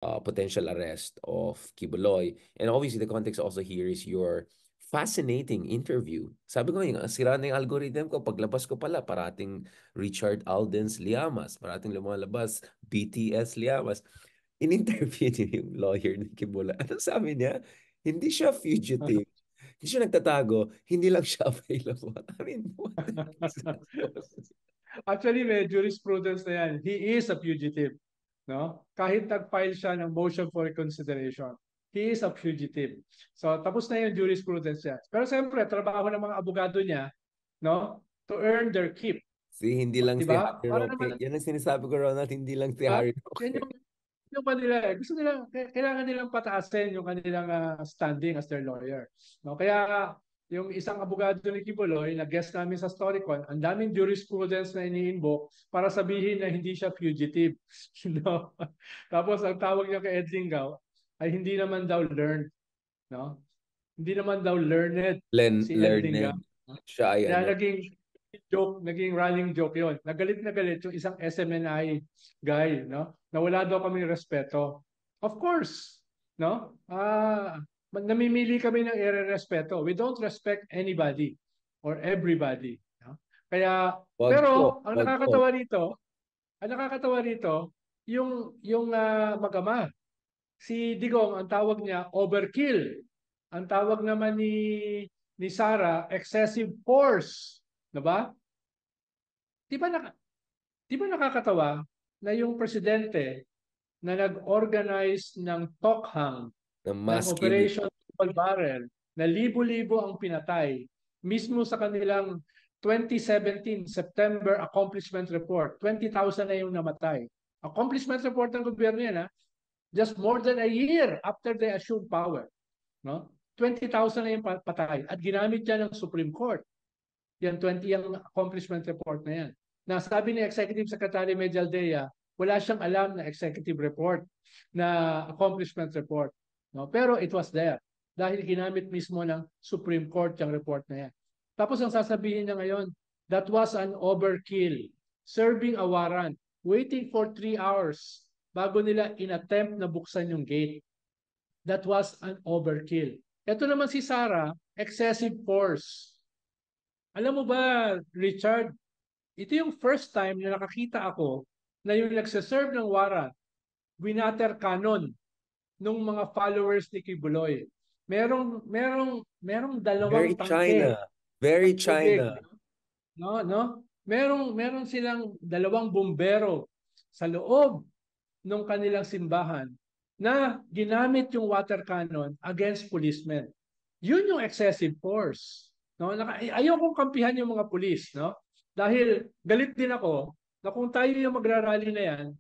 potential arrest of Kibuloy. And obviously, the context also here is your fascinating interview. Sabi ko, sira na yung algorithm ko. Paglabas ko pala, parating Richard Alden's Liamas. Parating lumalabas, BTS Liamas. In-interview niya yung lawyer ni Kibuloy. Ano sabi niya? Hindi siya fugitive. Hindi siya nagtatago. Hindi lang siya available. I mean, what the heck is that supposed to- Actually, may jurisprudence na yan. He is a fugitive. No? Kahit nag-file siya ng motion for reconsideration, he is a fugitive. So, tapos na yung jurisprudence niya. Pero siyempre, trabaho ng mga abogado niya, no? To earn their keep. Hindi lang Di si ba? Harry Para naman, Roque. Yan ang sinasabi ko, Ronald. Hindi lang si diba? Harry Yan Roque. yung kanila eh. Gusto nila, kailangan nilang pataasin yung kanilang standing as their lawyer. No? Kaya yung isang abogado ni Kibuloy, na-guest namin sa Storycon, ang daming jurisprudence na ini-invoke para sabihin na hindi siya fugitive. No? Tapos ang tawag niya kay Ed Lingao ay hindi naman daw learned. No? Hindi naman daw learned si Ed Lingao. Learned. Siya ay Kaya ano. naging running joke yon. Nagalit na galit yung isang SMNI guy, no? Na wala daw kaming respeto. Of course, no? Namimili kami ng ire-respeto. We don't respect anybody or everybody, no? Kaya Wag po. pero ang Wag po. nakakatawa rito, yung mag-ama, si Digong ang tawag niya overkill. Ang tawag naman ni Sara excessive force. Diba? Di ba, di ba nakakatawa na yung presidente na nag-organize ng Tokhang, Na ng mass killing. Operation Triple Barrel, na libo-libo ang pinatay, mismo sa kanilang 2017 September Accomplishment Report, 20,000 na yung namatay. Accomplishment report ng gobyerno yan, ha? Just more than a year after they assumed power. No? 20,000 na yung patay at ginamit yan ng Supreme Court. Yan 20 yung accomplishment report na yan. Nasabi ni Executive Secretary Medialdea, wala siyang alam na executive report, na accomplishment report. No? Pero it was there dahil ginamit mismo ng Supreme Court yung report na yan. Tapos ang sasabihin niya ngayon, that was an overkill. Serving a warrant, waiting for 3 hours bago nila inattempt na buksan yung gate. That was an overkill. Ito naman si Sara, excessive force. Alam mo ba, Richard, ito yung first time na nakakita ako na yung nagsaserve ng warrant, winater canon ng mga followers ni Kibuloy. Merong Very dalawang tangke China. Very ng tubig. China. No? Meron silang dalawang bumbero sa loob ng kanilang simbahan na ginamit yung water cannon against policemen. Yun yung excessive force. No? Ayokong kampihan yung mga pulis, no? Dahil galit din ako na kung tayo yung magrarally na yan,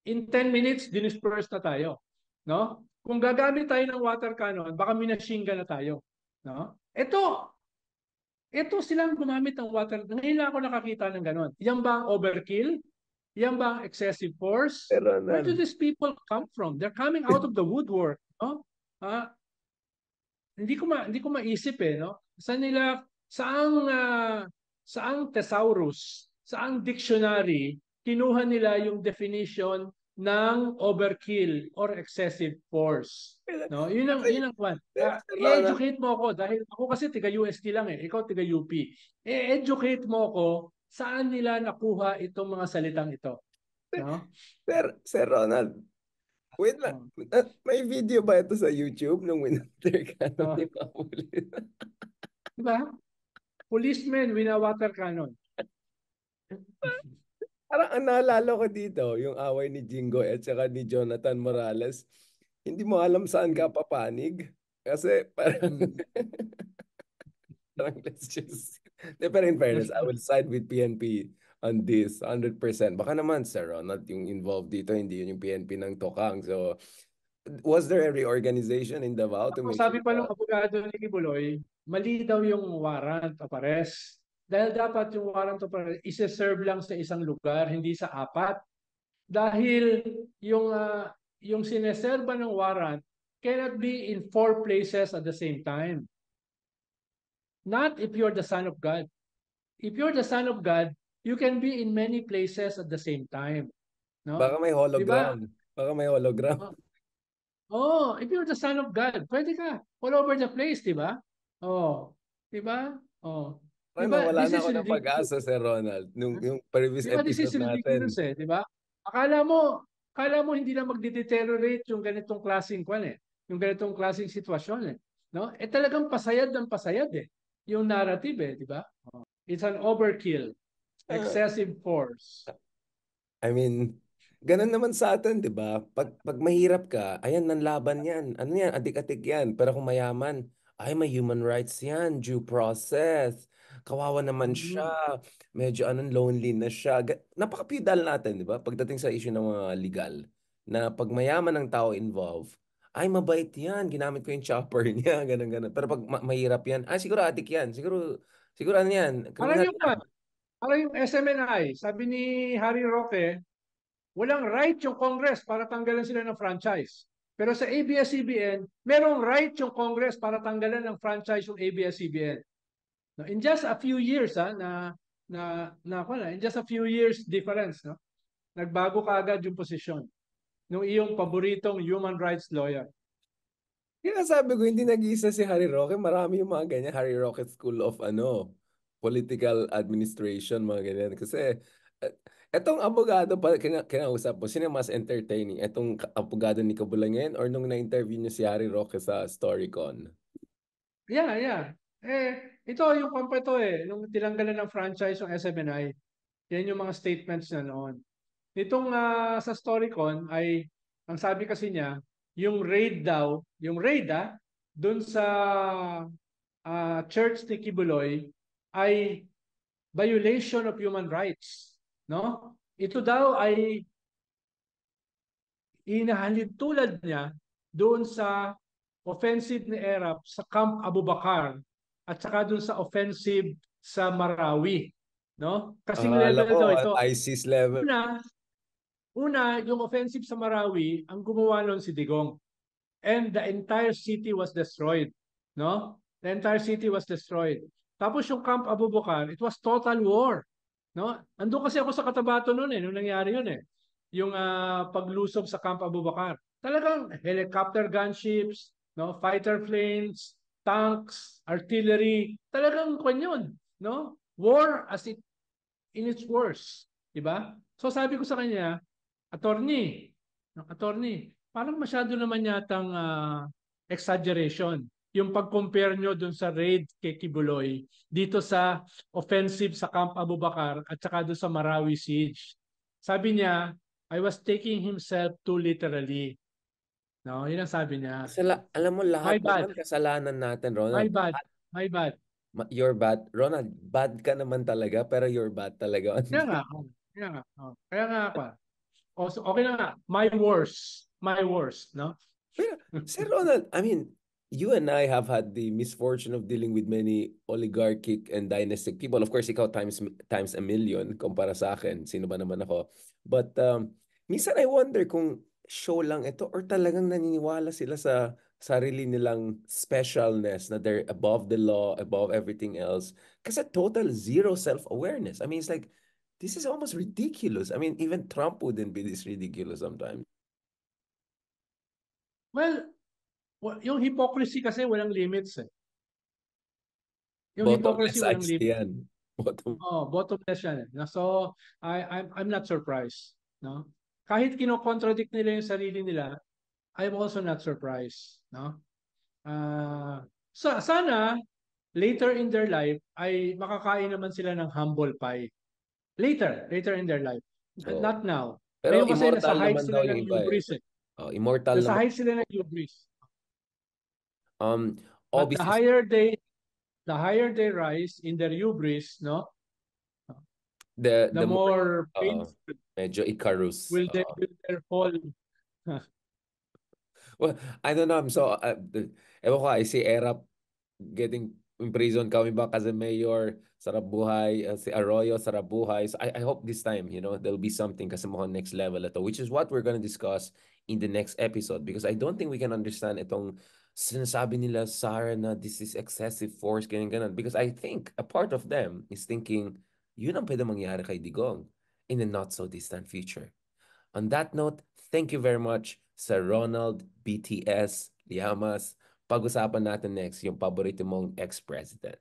in 10 minutes, dinisperse na tayo. No? Kung gagamit tayo ng water cannon, baka minashinga na tayo. No? Ito silang gumamit ng water. Ngayon lang ako nakakita ng ganon. Yan ba ang overkill? Yan ba ang excessive force? Pero Where do Ronald, these people come from? They're coming out of the woodwork. No? Ah, hindi ko maisip no. Saang thesaurus, saang dictionary kinuha nila yung definition ng overkill or excessive force. No, yun ang kwan. Ronald, I-educate mo ako dahil ako kasi tiga UST lang ikaw tiga UP. I-educate mo ako saan nila nakuha itong mga salitang ito. No? Sir Ronald, wait lang. Oh. May video ba ito sa YouTube nung winter cannon Oh. yung mga pulis? Diba? Policemen with a water cannon. Parang ang naalala ko dito, yung away ni Jingo at saka ni Jonathan Morales. Hindi mo alam saan ka papanig. Kasi parang, parang let's just... Pero in fairness, I will side with PNP on this 100%. Baka naman, Sir Ronald, yung involved dito, hindi yun yung PNP ng Tokang. So, was there a reorganization in Davao to make sure Sabi pa that... ng abogado ni Kibuloy, mali daw yung warrant of arrest. Dahil dapat yung warrant of arrest isa-serve lang sa isang lugar, hindi sa apat. Dahil yung sineserba ng warrant cannot be in 4 places at the same time. Not if you're the Son of God. If you're the Son of God, you can be in many places at the same time. No? Baka may Di ba? hologram. Baka may hologram. Oh, if you're the son of God, pwede ka. All over the place, di ba? Oh, di ba? Oh. Di Ano, ba? wala This na is ako ng ridiculous. pag-asa, Sir Ronald. Yung previous Di ba this is episode ridiculous natin. eh, di ba? Akala mo hindi na magde-deteriorate yung ganitong klaseng kwan eh. Yung ganitong klaseng sitwasyon eh. No? Eh talagang pasayad ng pasayad eh. Yung narrative eh, di ba? It's an overkill, Ah, excessive force. I mean, ganun naman sa atin, di ba? Pag mahirap ka, ayan, nanlaban yan. Ano yan? Adik-adik yan. Pero kung mayaman, ay, may human rights yan, due process. Kawawa naman siya. Mhm. Medyo anong lonely na siya. Napaka-feudal natin, di ba? Pagdating sa issue ng mga legal, na pag mayaman ang tao involved, ay, mabait yan. Ginamit ko yung chopper niya, ganun, ganun. Pero pag mahirap yan, siguro adik yan. Siguro ano yan, Parang kriminal yung yan. kwan, parang yung SMNI, sabi ni Harry Roque, walang right yung Congress para tanggalan sila ng franchise. Pero sa ABS-CBN, merong right yung Congress para tanggalan ng franchise yung ABS-CBN. No, in just a few years in just a few years difference, no? Nagbago kaagad yung posisyon ng iyong paboritong human rights lawyer. Kaya sabi ko, hindi nag-iisa si Harry Roque. Marami yung mga ganyan. Harry Roque School of Political Administration, mga ganyan. Kasi, etong abogado pa, kinausap mo, sino mas entertaining? Etong abogado ni Cabulayan or nung na-interview niyo si Harry Roque sa Storycon? Yeah, yeah. Ito yung kwento nung tinanggalan ng franchise yung SMNI, yan yung mga statements na noon. Nitong sa Storycon ay, ang sabi kasi niya, yung raid dun sa church ni Kibuloy ay violation of human rights. No? Ito daw ay inahalid tulad niya doon sa offensive ni Erap sa Camp Abu Bakar at saka doon sa offensive sa Marawi. No? Kasing Akala level ko, daw ito. ISIS level. Una, yung offensive sa Marawi, ang gumawa nun si Digong. And the entire city was destroyed. No? The entire city was destroyed. Tapos yung Camp Abu Bakar, it was total war. No? Andun kasi ako sa Cotabato noon nung nangyari yun eh. Yung paglusob sa Camp Abu Bakar. Talagang helicopter gunships, no? Fighter planes, tanks, artillery. Talagang kwan yun. No? War as it in its worst. Diba? So sabi ko sa kanya, attorney, no, attorney, parang masyado naman yatang exaggeration yung pag-compare nyo dun sa raid kay Kibuloy dito sa offensive sa Camp Abu Bakar at saka dun sa Marawi siege. Sabi niya, I was taking himself too literally. No, yun ang sabi niya. Alam mo, My lahat bad, naman kasalanan natin, my Ronald. bad, my bad. You're bad. Ronald, bad ka naman talaga, pero you're bad talaga. Kaya nga, kaya nga, kaya nga ako. So, okay na nga, my worst, no? Pero, Sir Ronald, I mean, you and I have had the misfortune of dealing with many oligarchic and dynastic people. Of course, ikaw times a million kumpara sa akin. Sino ba naman ako? But minsan I wonder kung show lang ito or talagang naniniwala sila sa sarili nilang specialness na they're above the law, above everything else. Kasi total zero self-awareness. I mean, it's like, this is almost ridiculous. I mean, even Trump wouldn't be this ridiculous sometimes. Well, yung hypocrisy kasi walang limits eh. Yung hypocrisy Bottomless walang IC limits. yan. Bottom. Oh, bottomless yan. So, I'm not surprised. No? Kahit kino-contradict nila yung sarili nila, I'm also not surprised. No? Sana, later in their life, ay makakain naman sila ng humble pie. Later in their life. Oo. Not now. Pero Ngayon kasi nasa immortal height naman daw sila yung ng iba eh. hubris eh. Oh, immortal Nasa naman. height sila ng hubris. Um, But obviously, the higher they rise in their hubris, no? The the more, more uh, painful medyo Icarus. will their fall. Well, I don't know. I'm so, ewan ko, I see Erap getting in prison kami ba kasi mayor, sarap buhay, si Arroyo, sarap buhay. So I hope this time, there'll be something kasi mukhang next level ito, which is what we're gonna discuss in the next episode because I don't think we can understand itong sinasabi nila, Sarah, na this is excessive force, ganyan, ganyan. Because I think a part of them is thinking, yun ang pwede mangyari kay Digong in the not so distant future. On that note, thank you very much sa Ronald BTS Llamas. Pag-usapan natin next yung paborito mong ex-president.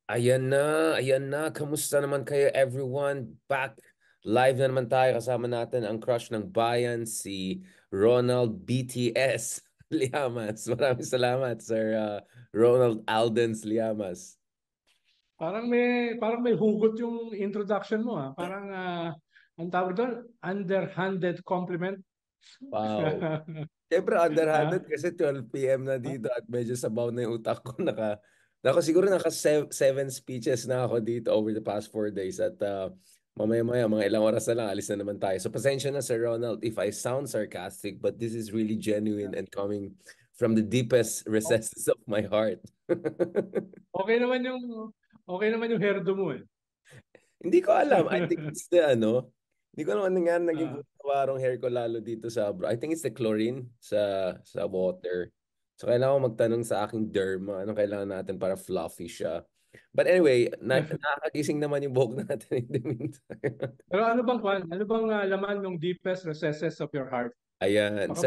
Ayan na. Kamusta naman kayo everyone? Back live na naman tayo. Kasama natin ang crush ng bayan, si Ronald BTS Llamas. Maraming salamat, Sir Ronald Aldens Llamas. Parang may hugot yung introduction mo, ha. Parang ang tawag doon, underhanded compliment. Wow. Siyempre, Ah, underhanded kasi 12 p.m. na ah, dito at medyo sabaw na yung utak ko. Siguro seven speeches na ako dito over the past 4 days at mamaya-maya, mga ilang oras na lang, alis na naman tayo. So, pasensya na, Sir Ronald, if I sound sarcastic, but this is really genuine and coming from the deepest o- recesses of my heart. okay naman yung okay naman yung hairdo mo eh. Hindi ko alam. I think it's the hindi ko naman nga naging Ah, warong hair ko lalo dito sa bro. I think it's the chlorine sa water. So kailangan ko magtanong sa aking derma anong kailangan natin para fluffy siya. But anyway, nakakagising naman yung buhok natin in the meantime. pero ano bang laman ng deepest recesses of your heart? Ayan. Baka Sir